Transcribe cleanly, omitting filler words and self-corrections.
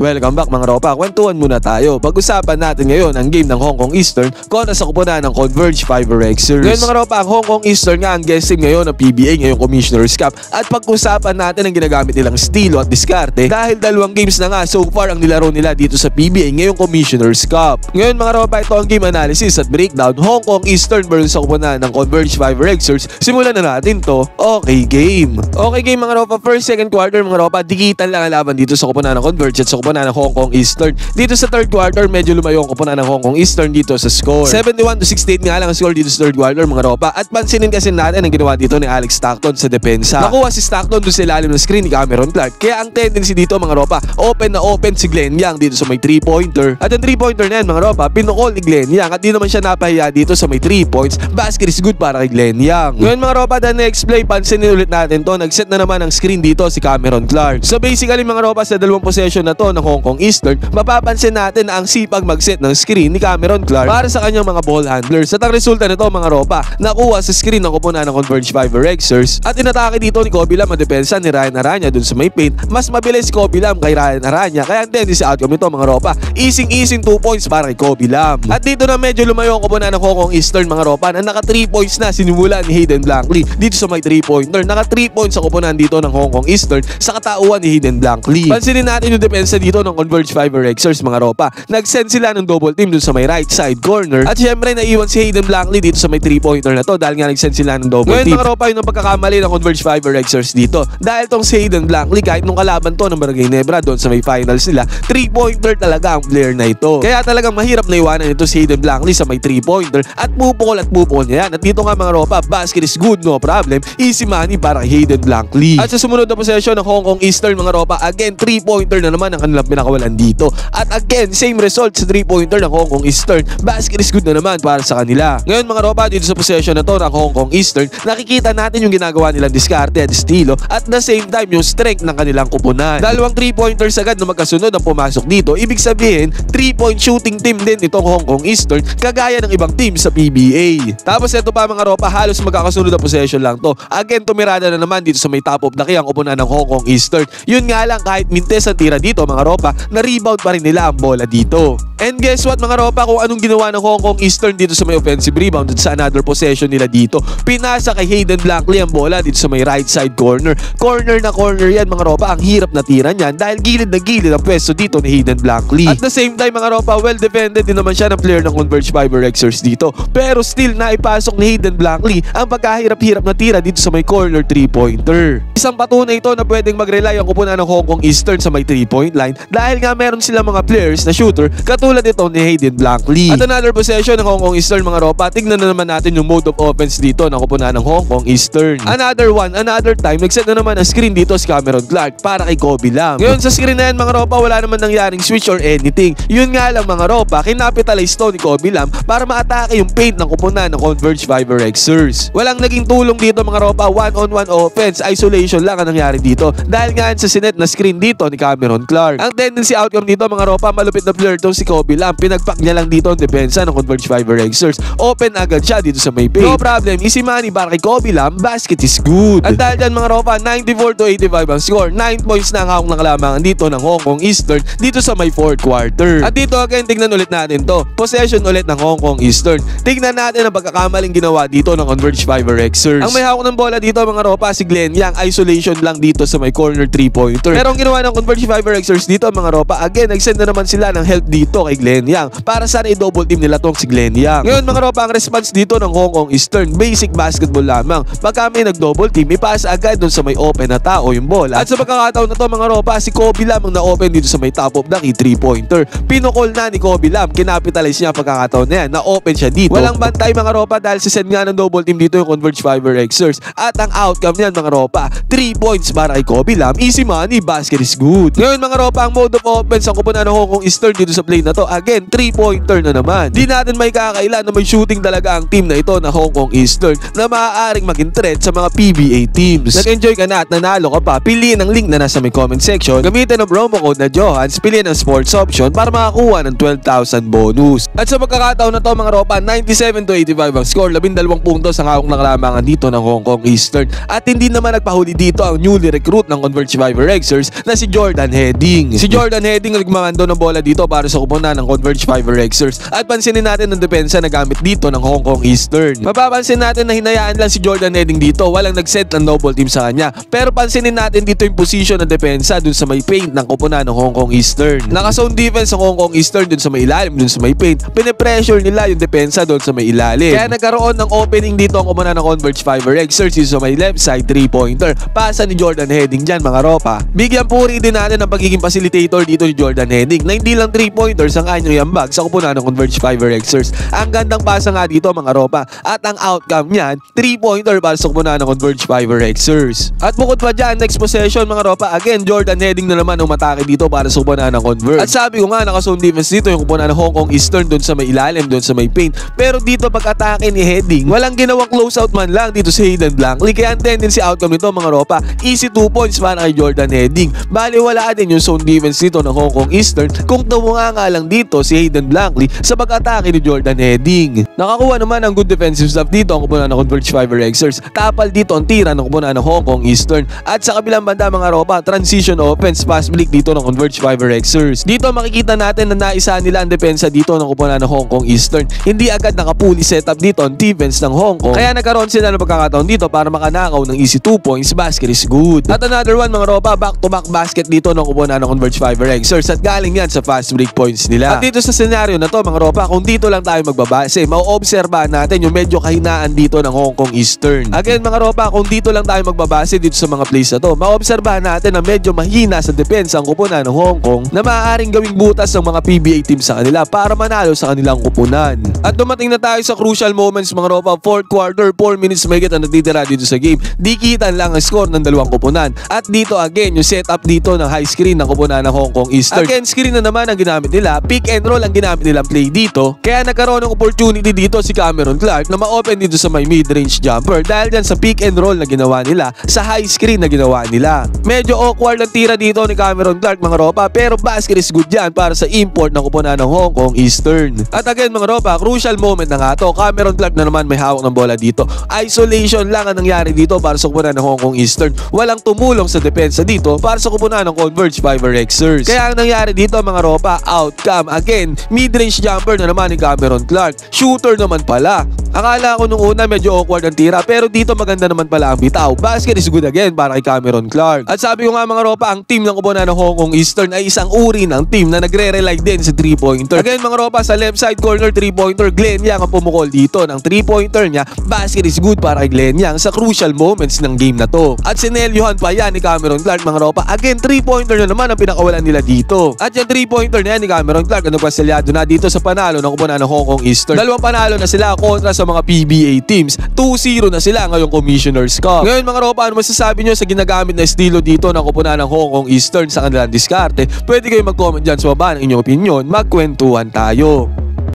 Welcome back mga ropa, kwentuhan muna tayo. Pag-usapan natin ngayon ang game ng Hong Kong Eastern kontra sa kupunan ng Converge Fiberxers. Ngayon mga ropa, ang Hong Kong Eastern nga ang guessing ngayon ng PBA ngayong Commissioner's Cup. At pag-usapan natin ang ginagamit nilang estilo at diskarte dahil dalawang games na nga so far ang nilaro nila dito sa PBA ngayong Commissioner's Cup. Ngayon mga ropa, ito ang game analysis at breakdown Hong Kong Eastern versus sa kupunan ng Converge Fiberxers. Simulan na natin to. Okay game. Okay game mga ropa, first second quarter mga ropa, dikitan lang ang laban dito sa kupunan ng Converge at sa kupunan ng Hong Kong Eastern. Dito sa third quarter, medyo lumayo ang kupunan ng Hong Kong Eastern dito sa score. 71-68 nga lang ang score dito sa third quarter mga ropa. At pansinin kasi natin ang ginawa dito ni Alex Stockton sa depensa. Nakuha si Stockton doon sa ilalim ng screen ni Cameron Clark. Kaya ang tendency dito mga ropa, open na open si Glenn Yang dito sa may 3-pointer. At ang 3-pointer na yan mga ropa, pinukol ni Glenn Yang at di naman siya napahiya dito sa may 3 points. Basket is good para kay Glenn Yang. Ngayon mga ropa, the next play, pansinin ulit natin to. Nag-set na naman ang screen dito si Cameron Clark. So basically mga ropa, sa dalawang possession na to ng Hong Kong Eastern, mapapansin natin na ang sipag mag-set ng screen ni Cameron Clark para sa kanyang mga ball handlers. At ang resulta nito mga ropa, nakuha sa screen ng kupunan ng Converge Fiberxers at inatake dito ni Kobe Lam ang depensa ni Ryan Aranya dun sa may paint. Mas mabilis si Kobe Lam kay Ryan Aranya, kaya ang tendency outcome nito mga ropa, easing 2 points para kay Kobe Lam. At dito na medyo lumayo ang kupunan ng Hong Kong Eastern mga ropa, na naka 3 points na sinimula ni Hayden Blankley dito sa may 3-pointer. Naka 3 points sa kupunan dito ng Hong Kong Eastern sa katauhan ni Hayden Blankley. Pansinin natin yung depensa dito ng Converge Fiberxers mga ropa. Nag-send sila ng double team dun sa may right side corner at syempre naiwan si Hayden Blankley dito sa may 3-pointer na to dahil nga nag-send sila ng double team. Ngayon mga ropa, yun ang pagkakamali ng Converge Fiberxers dito dahil tong si Hayden Blankley, kahit nung kalaban to ng Barangay Nebra doon sa may finals nila, 3-pointer talaga ang player na ito. Kaya talagang mahirap na iwanan ito si Hayden Blankley sa may 3-pointer at pupukol niya yan. At dito nga mga ropa, basket is good, no problem, easy money para kay Hayden Blankley. At sa sumunod na possession ng Hong Kong Eastern mga ropa, again 3-pointer na naman ang kanilang pinakawalan dito. At again, same result sa 3-pointer ng Hong Kong Eastern, basket is good na naman para sa kanila. Ngayon mga ropa, dito sa possession na to ng Hong Kong Eastern, nakikita natin yung ginagawa nilang diskarte at estilo at the same time yung strength ng kanilang kupunan. Dalawang 3-pointers agad na magkasunod ang pumasok dito, ibig sabihin 3-point shooting team din itong Hong Kong Eastern kagaya ng ibang team sa PBA. Tapos ito pa mga ropa, halos magkakasunod na possession lang to. Again, tumirada na naman dito sa may top of the key ang kupunan ng Hong Kong Eastern. Yun nga lang, kahit mintes ang tira dito mga ropa, na-rebound pa rin nila ang bola dito. And guess what mga ropa, kung anong ginawa ng Hong Kong Eastern dito sa may offensive rebound at sa another possession nila dito, pinasa kay Hayden Blankley ang bola dito sa may right side corner. Corner yan mga ropa, ang hirap na tira niyan dahil gilid na gilid ang pwesto dito ni Hayden Blankley. At the same time mga ropa, well defended din naman siya ng player ng Converge Fiberxers dito, pero still naipasok ni Hayden Blankley ang pagkahirap-hirap na tira dito sa may corner 3-pointer. Isang patunay ito na pwedeng mag-rely ang kupunan ng Hong Kong Eastern sa may 3-point line dahil nga meron silang mga players na shooter katulad ito ni Hayden Blankley. At another possession ng Hong Kong Eastern mga ropa, tignan na naman natin yung mode of offense dito ng kupunan ng Hong Kong Eastern. Another time, nag-set na naman ang screen dito si Cameron Clark para kay Kobe Lam. Ngayon sa screen na yan mga ropa, wala naman nangyaring switch or anything. Yun nga lang mga ropa, kinapitalize to ni Kobe Lam para maatake yung paint ng kupunan ng Converge Fiberxers. Walang naging tulong dito mga ropa, one-on-one offense, isolation lang ang nangyari dito dahil nga sa sinet na screen dito ni Cameron Clark. Ang tendency outcome dito mga ropa, malupit na player to si Kobe Lam, pinagpak niya lang dito ang depensa ng Converge Fiberxers. Open agad siya dito sa may paint. No problem, easy money para kay Kobe Lam, basket is good. At dahil dyan mga ropa, 94-85 ang score, 9 points na ang hawak ng kalamangan dito ng Hong Kong Eastern dito sa may fourth quarter. At dito again, tignan ulit natin to. Possession ulit ng Hong Kong Eastern. Tignan natin ang pagkakamaling ginawa dito ng Converge Fiberxers. Ang may hawak ng bola dito mga ropa, si Glenn Yang, isolation lang dito sa may corner 3-pointer. Pero ang ginawa ng Converge Fiberxers dito mga ropa, again, nag-send na naman sila ng help dito kay Glenn Yang para sana i-double team nila tong si Glenn Yang. Ngayon mga ropa, ang response dito ng Hong Kong Eastern, basic basketball lamang. Pagka may nag-double team, ipasa agad dun sa may open na tao yung bola. At sa pagkakataon na to mga ropa, si Kobe Lam ang na-open dito sa may top of the key 3-pointer. Pinukol na ni Kobe Lam, kinapitalize niya ang pagkakataon na yan, na-open siya dito. Walang bantay mga ropa dahil sisend nga ng double team dito yung Converge Fiberxers. At ang outcome niyan mga ropa, 3 points para kay Kobe Lam, easy money, basket is good. Ngayon mga ropa, ang mode of offense ang kupunan ng Hong Kong Eastern dito sa play na to, again 3-pointer na naman. Di natin may kakailan na may shooting talaga ang team na ito na Hong Kong Eastern na maaaring maging threat sa mga PBA teams. Nag-enjoy ka na at nanalo ka pa, piliin ang link na nasa may comment section, gamitin ang promo code na Johans, piliin ang sports option para makakuha ng 12,000 bonus. At sa pagkakataon na to mga ropa, 97-85 ang score, 12 puntos ang hawak ng kalamangan dito ng Hong Kong Eastern. At hindi naman nagpahuli dito ang newly recruit ng Converge Fiberxers na si Jordan Heading. Heading. Si Jordan Heading nagmamando ng bola dito para sa kupunan ng Converge Fiberexers. At pansinin natin ang depensa na gamit dito ng Hong Kong Eastern. Mapapansin natin na hinayaan lang si Jordan Heading dito, walang nag-set ng double team sa kanya. Pero pansinin natin dito yung position ng depensa dun sa may paint ng kupunan ng Hong Kong Eastern. Naka-zone defense ng Hong Kong Eastern dun sa may ilalim, dun sa may paint. Pine-pressure nila yung depensa dun sa may ilalim. Kaya nagkaroon ng opening dito ang kupunan ng Converge Fiberexers dito sa may left side 3-pointer. Pasa ni Jordan Heading dyan mga ropa. Bigyan puri din natin ang pagiging facilitator dito ni Jordan Heading na hindi lang 3-pointers ang kanyang yambag sa kupunan ng Converge Fiberexers. Ang gandang pasa nga dito mga ropa. At ang outcome niyan, 3-pointer para sa kupunan ng Converge Fiberexers. At bukod pa dyan, next possession mga ropa, again Jordan Heading na naman umatake dito para sa kupunan ng Converge. At sabi ko nga, naka-zone defense dito yung kupunan ng Hong Kong Eastern doon sa may ilalim, doon sa may paint. Pero dito pag-atake ni Heading, walang ginawang closeout man lang dito si Hayden Blankley. Kaya ang tendency outcome nito mga ropa, easy 2 points para kay Jordan Heading. Bali wala din yung zone defense dito ng Hong Kong Eastern kung tumunga nga lang dito si Hayden Blankley sa pag-atake ni Jordan Heading. Nakakuha naman ang good defensive stuff dito ang kupunan ng Converge Fiberexers. Tapal dito ang tira ng kupunan ng Hong Kong Eastern. At sa kabilang banda mga ropa, transition offense, pass break dito ng Converge Fiberexers. Dito makikita natin na naisa nila ang depensa dito ng kupunan ng Hong Kong Eastern. Hindi agad nakapuli setup dito ang defense ng Hong Kong. Kaya nagkaroon sila ng pagkakataon dito para makanakaw ng easy 2 points, basket is good. At another one mga ropa, back-to-back basket dito ng kupunan ng Converge Fiberexers at galing yan sa fast break points nila. At dito sa scenario na to mga ropa, kung dito lang tayo magbabase, mauobserbahan natin yung medyo kahinaan dito ng Hong Kong Eastern. Again mga ropa, kung dito lang tayo magbabase dito sa mga plays na to, mauobserbahan natin na medyo mahina sa depensa ang kupunan ng Hong Kong na maaaring gawing butas ng mga PBA team sa kanila para manalo sa kanilang kupunan. At dumating na tayo sa crucial moments mga ropa, 4th quarter, 4 minutes may ang natitira dito sa game. Dikitan lang ang score ng dalawang kupunan. At dito again, yung setup dito ng high screen ng kupunan ng Hong Kong Eastern. Again, screen na naman ang ginamit nila. Pick and roll ang ginamit nilang play dito. Kaya nagkaroon ng opportunity dito si Cameron Clark na ma-open dito sa may mid-range jumper dahil dyan sa pick and roll na ginawa nila, sa high screen na ginawa nila. Medyo awkward ang tira dito ni Cameron Clark mga ropa, pero basket is good yan para sa import ng kupunan ng Hong Kong Eastern. At again mga ropa, crucial moment na nga to. Cameron Clark na naman may hawak ng bola dito. Isolation lang ang nangyari dito para sa kupunan ng Hong Kong Eastern. Walang tumulong sa depensa dito para sa kupunan ng Converge Fiberexers. Kaya ang nangyari dito mga ropa, outcome again, mid-range jumper na naman ni Cameron Clark. Shooter naman pala. Akala ko nung una medyo awkward ang tira, pero dito maganda naman pala ang bitaw. Basket is good again para kay Cameron Clark. At sabi ko nga mga ropa, ang team ng kupunan ng Hong Kong Eastern ay isang uri ng team na nagre-rely din sa 3-pointer. Again mga ropa, sa left side corner 3-pointer, Glenn Yang ang pumukol dito ng 3-pointer niya. Basket is good para kay Glenn Yang sa crucial moments ng game na to. At sinelyuhan pa yan ni Cameron Clark mga ropa. Again, 3-pointer na naman ang pinakawalan nila dito. At yung 3-pointer na yan ni Cameron Clark, ano pa selyado na dito sa panalo ng kupunan ng Hong Kong Eastern. Dalawang panalo na sila kontra sa mga PBA teams. 2-0 na sila ngayong Commissioner's Cup. Ngayon mga ropa, ano masasabi nyo sa ginagamit na estilo dito ng kupunan ng Hong Kong Eastern sa kanilang diskarte? Pwede kayo mag-comment dyan sa baba ng inyong opinion. Magkwentuhan tayo.